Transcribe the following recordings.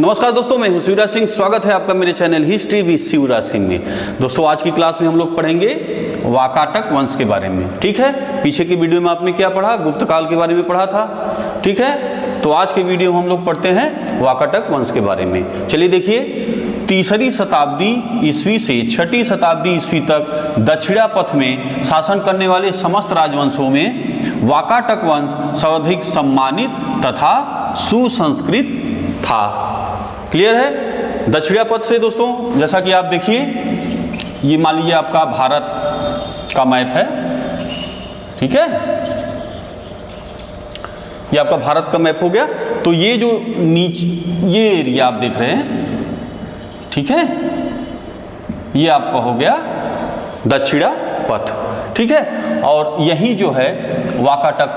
नमस्कार दोस्तों, मैं हूं शिवराज सिंह। स्वागत है आपका मेरे channel history with Shivraj Singh में। दोस्तों आज की क्लास में हम लोग पढ़ेंगे वाकाटक वंश के बारे में। ठीक है, पीछे की वीडियो में आपने क्या पढ़ा, गुप्त काल के बारे में पढ़ा था। ठीक है, तो आज के वीडियो में हम लोग पढ़ते हैं वाकाटक वंश के बारे में। चलिए देखिए, 3री शताब्दी ईस्वी से 6ठी शताब्दी ईस्वी तक दक्षिणापथ में शासन करने वाले समस्त राजवंशों में वाकाटक वंश सर्वाधिक सम्मानित तथा सुसंस्कृत था। क्लियर है। दक्षिणापथ से दोस्तों, जैसा कि आप देखिए, ये मान लीजिए आपका भारत का मैप है। ठीक है, ये आपका भारत का मैप हो गया। तो ये जो नीचे ये एरिया आप देख रहे हैं, ठीक है, ये आपका हो गया दक्षिणापथ। ठीक है, और यही जो है वाकाटक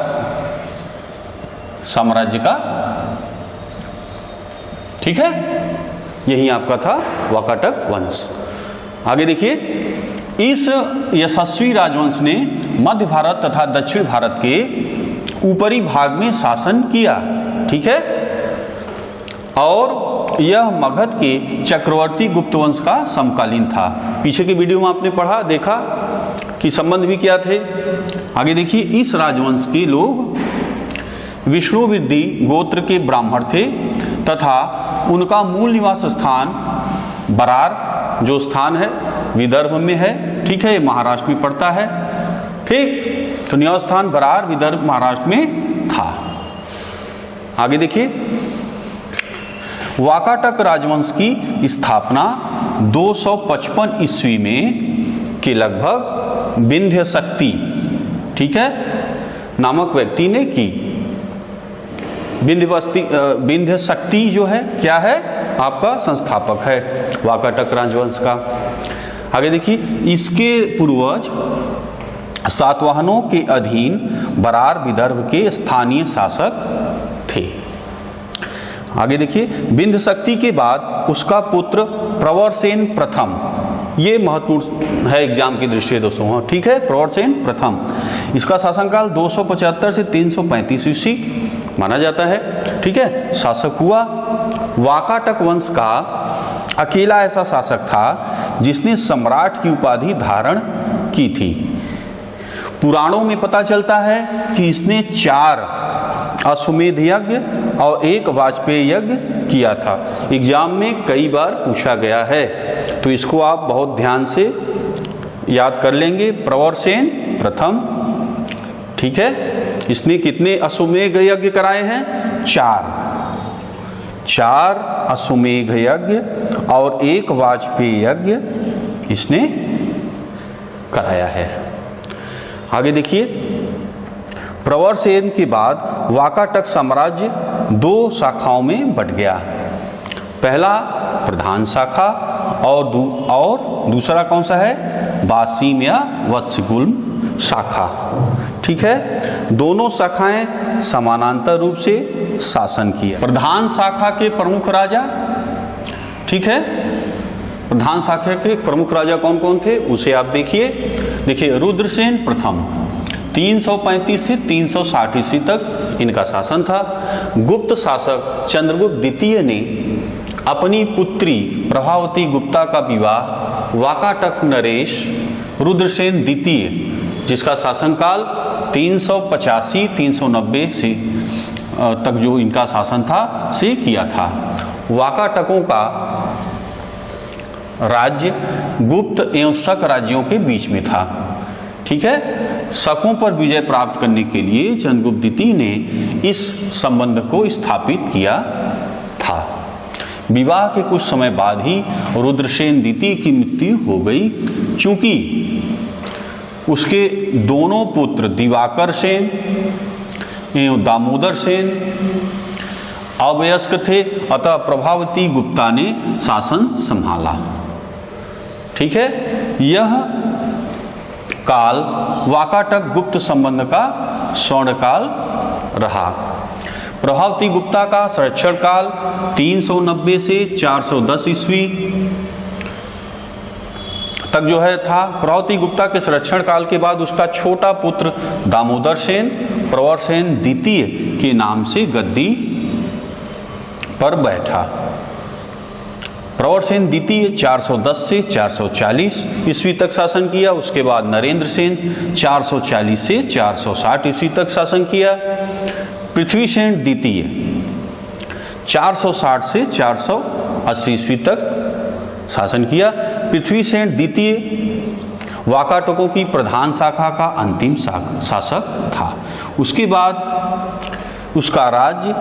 साम्राज्य का, ठीक है, यही आपका था वाकाटक वंश। आगे देखिए, इस यशस्वी राजवंश ने मध्य भारत तथा दक्षिण भारत के ऊपरी भाग में शासन किया। ठीक है, और यह मगध के चक्रवर्ती गुप्त वंश का समकालीन था। पीछे की वीडियो में आपने पढ़ा, देखा कि संबंध भी क्या थे। आगे देखिए, इस राजवंश के लोग विष्णु वृद्धि गोत्र के ब्राह्मण थे तथा उनका मूल निवास स्थान बरार जो स्थान है विदर्भ में है। ठीक है, ये महाराष्ट्र में पड़ता है। ठीक, तो निवास स्थान बरार विदर्भ महाराष्ट्र में था। आगे देखिए, वाकाटक राजवंश की स्थापना 255 ईस्वी में के लगभग विंध्य शक्ति, ठीक है, नामक व्यक्ति ने की। विंध्य शक्ति जो है क्या है, आपका संस्थापक है वाकाटक राजवंश का। आगे देखिए, इसके पूर्वज सातवाहनों के अधीन बरार विदर्भ के स्थानीय शासक थे। आगे देखिए, विंध्य शक्ति के बाद उसका पुत्र प्रवरसेन प्रथम, ये महत्वपूर्ण है एग्जाम की दृष्टि से दोस्तों। ठीक है, प्रवरसेन प्रथम, इसका शासनकाल 275 से 335 ईस्वी माना जाता है। ठीक है, शासक हुआ। वाकाटक वंश का अकेला ऐसा शासक था जिसने सम्राट की उपाधि धारण की थी। पुराणों में पता चलता है कि इसने 4 अश्वमेध यज्ञ और 1 वाजपेयी यज्ञ किया था। एग्जाम में कई बार पूछा गया है, तो इसको आप बहुत ध्यान से याद कर लेंगे। प्रवरसेन प्रथम, ठीक है, इसने कितने अश्वमेध यज्ञ कराए हैं? 4 अश्वमेध यज्ञ और 1 वाजपेयी यज्ञ इसने कराया है। आगे देखिए, प्रवरसेन के बाद वाकाटक साम्राज्य 2 शाखाओं में बट गया। पहला प्रधान शाखा और दूसरा कौन सा है? वासीम या वत्सगुल्म शाखा। ठीक है, दोनों शाखाएं समानांतर रूप से शासन किया। प्रधान शाखा के प्रमुख राजा, ठीक है, प्रधान शाखा के प्रमुख राजा कौन कौन थे उसे आप देखिए, रुद्रसेन प्रथम 335 से 360 ईस्वी तक इनका शासन था। गुप्त शासक चंद्रगुप्त द्वितीय ने अपनी पुत्री प्रभावती गुप्ता का विवाह वाकाटक नरेश रुद्रसेन द्वितीय, जिसका शासनकाल 385-390 से तक जो इनका शासन था से किया था। वाकाटकों का राज्य गुप्त एवं शक राज्यों के बीच में था। ठीक है, शकों पर विजय प्राप्त करने के लिए चंद्रगुप्त द्वितीय ने इस संबंध को स्थापित किया था। विवाह के कुछ समय बाद ही रुद्रसेन द्वितीय की मृत्यु हो गई। चूंकि उसके दोनों पुत्र दिवाकर सेन एवं दामोदर सेन अवयस्क थे, अतः प्रभावती गुप्ता ने शासन संभाला। ठीक है, यह काल वाकाटक गुप्त संबंध का स्वर्णकाल रहा। प्रभावती गुप्ता का संरक्षण काल 390 से 410 ईस्वी तक जो है था। प्रभावती गुप्ता के संरक्षण काल के बाद उसका छोटा पुत्र दामोदर सेन प्रवरसेन द्वितीय के नाम से गद्दी पर बैठा। प्रवरसेन द्वितीय 410 से 440 ईस्वी तक शासन किया। उसके बाद नरेंद्र सेन 440 से 460 ईस्वी तक शासन किया। पृथ्वीसेन द्वितीय 460 से 480 ईस्वी तक शासन किया। पृथ्वीसेन द्वितीय वाकाटकों की प्रधान शाखा का अंतिम शासक था। उसके बाद उसका राज्य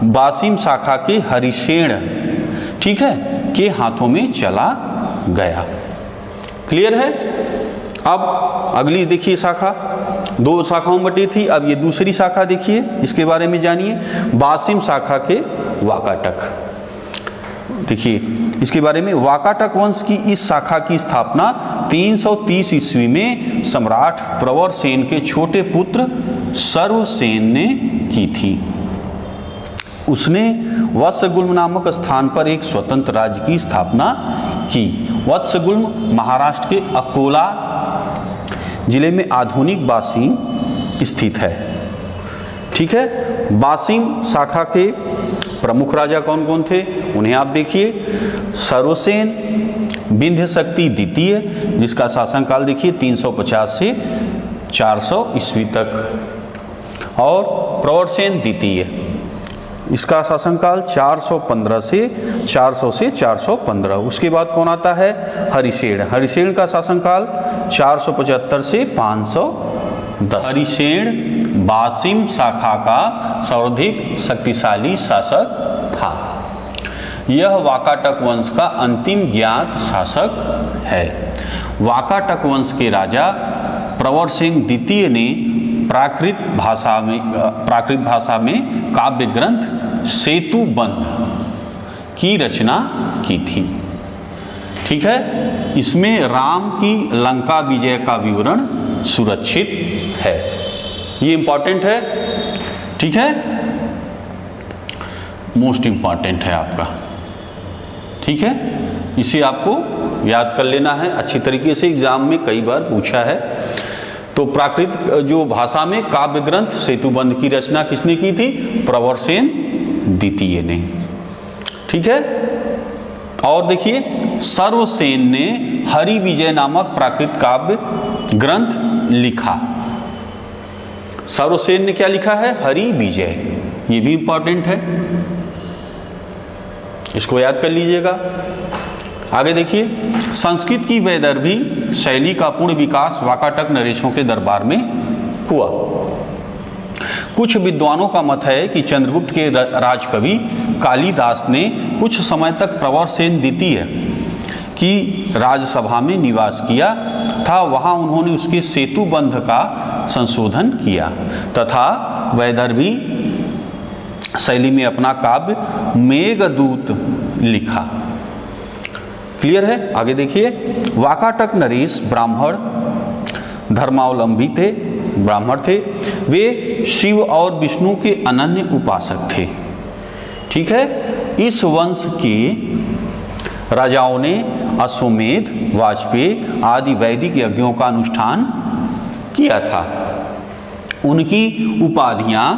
बासिम शाखा के हरिसेन, ठीक है, के हाथों में चला गया। क्लियर है। अब अगली देखिए शाखा, 2 शाखाओं में बटी थी, अब ये दूसरी शाखा देखिए, इसके बारे में जानिए। बासिम शाखा के वाकाटक, देखिए इसके बारे में। वाकाटक वंश की इस शाखा की स्थापना 330 ईस्वी में सम्राट प्रवरसेन के छोटे पुत्र सर्वसेन ने की थी। उसने वत्सगुल्म नामक स्थान पर एक स्वतंत्र राज्य की स्थापना की। वत्सगुल्म महाराष्ट्र के अकोला जिले में आधुनिक बासिम स्थित है, ठीक है। बासिम शाखा के प्रमुख राजा कौन कौन थे उन्हें आप देखिए। सर्वसेन विंध्य शक्ति द्वितीय, जिसका शासनकाल देखिए 350 से 400 ईस्वी तक, और प्रवरसेन द्वितीय, इसका शासनकाल 415 से 400 से 415। उसके बाद कौन आता है? हरिसेन। हरिसेन का शासनकाल 475 से 510। हरिसेन बासिम शाखा का सर्वाधिक शक्तिशाली शासक था। यह वाकाटक वंश का अंतिम ज्ञात शासक है। वाकाटक वंश के राजा प्रवरसेन द्वितीय ने प्राकृत भाषा में काव्य ग्रंथ सेतुबंध की रचना की थी, ठीक है। इसमें राम की लंका विजय का विवरण सुरक्षित है। ये इंपॉर्टेंट है, ठीक है, मोस्ट इंपॉर्टेंट है आपका, ठीक है। इसे आपको याद कर लेना है अच्छी तरीके से, एग्जाम में कई बार पूछा है। तो प्राकृत जो भाषा में काव्य ग्रंथ सेतुबंध की रचना किसने की थी? प्रवरसेन द्वितीय ने, ठीक है। और देखिए सर्वसेन ने हरि विजय नामक प्राकृत काव्य ग्रंथ लिखा। सर्वसेन ने क्या लिखा है? हरि विजय। ये भी इंपॉर्टेंट है, इसको याद कर लीजिएगा। आगे देखिए, संस्कृत की वैदर्भी शैली का पूर्ण विकास वाकाटक नरेशों के दरबार में हुआ। कुछ विद्वानों का मत है कि चंद्रगुप्त के राजकवि कालिदास ने कुछ समय तक प्रवरसेन द्वितीय की राजसभा में निवास किया था। वहां उन्होंने उसके सेतुबंध का संशोधन किया तथा वैदर्भी शैली में अपना काव्य मेघदूत लिखा। क्लियर है। आगे देखिए, वाकाटक नरेश ब्राह्मण धर्मावलंबी थे, ब्राह्मण थे। वे शिव और विष्णु के अनन्य उपासक थे, ठीक है। इस वंश के राजाओं ने अश्वमेध, वाजपेयी आदि वैदिक यज्ञों का अनुष्ठान किया था। उनकी उपाधियां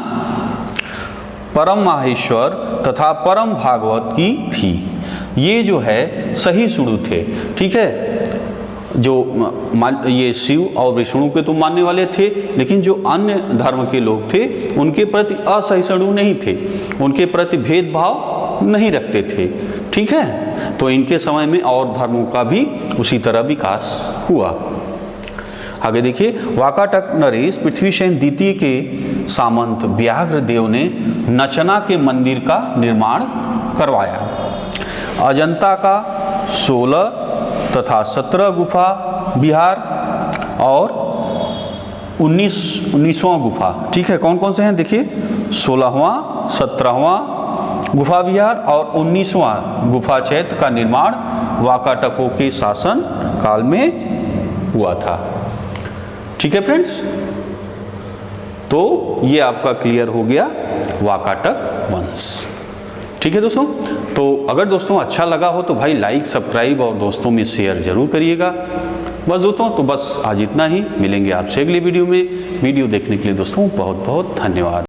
परम माहेश्वर तथा परम भागवत की थी। ये जो है सही शुरू थे, ठीक है। जो ये शिव और विष्णु के तो मानने वाले थे, लेकिन जो अन्य धर्म के लोग थे उनके प्रति असहिष्णु नहीं थे, उनके प्रति भेदभाव नहीं रखते थे, ठीक है। तो इनके समय में और धर्मों का भी उसी तरह विकास हुआ। आगे देखिए, वाकाटक नरेश पृथ्वीसेन द्वितीय के सामंत व्याघ्रदेव ने नचना के मंदिर का निर्माण करवाया। अजंता का 16 तथा 17 गुफा विहार और 19वां गुफा, ठीक है। कौन कौन से हैं देखिए, 16वां, 17वां गुफा विहार और 19वां गुफा चैत्य का निर्माण वाकाटकों के शासन काल में हुआ था, ठीक है फ्रेंड्स। तो ये आपका क्लियर हो गया वाकाटक वंश, ठीक है दोस्तों। तो अगर दोस्तों अच्छा लगा हो तो भाई लाइक, सब्सक्राइब और दोस्तों में शेयर जरूर करिएगा। बस दोस्तों, तो बस आज इतना ही। मिलेंगे आपसे अगली वीडियो में। वीडियो देखने के लिए दोस्तों बहुत बहुत धन्यवाद।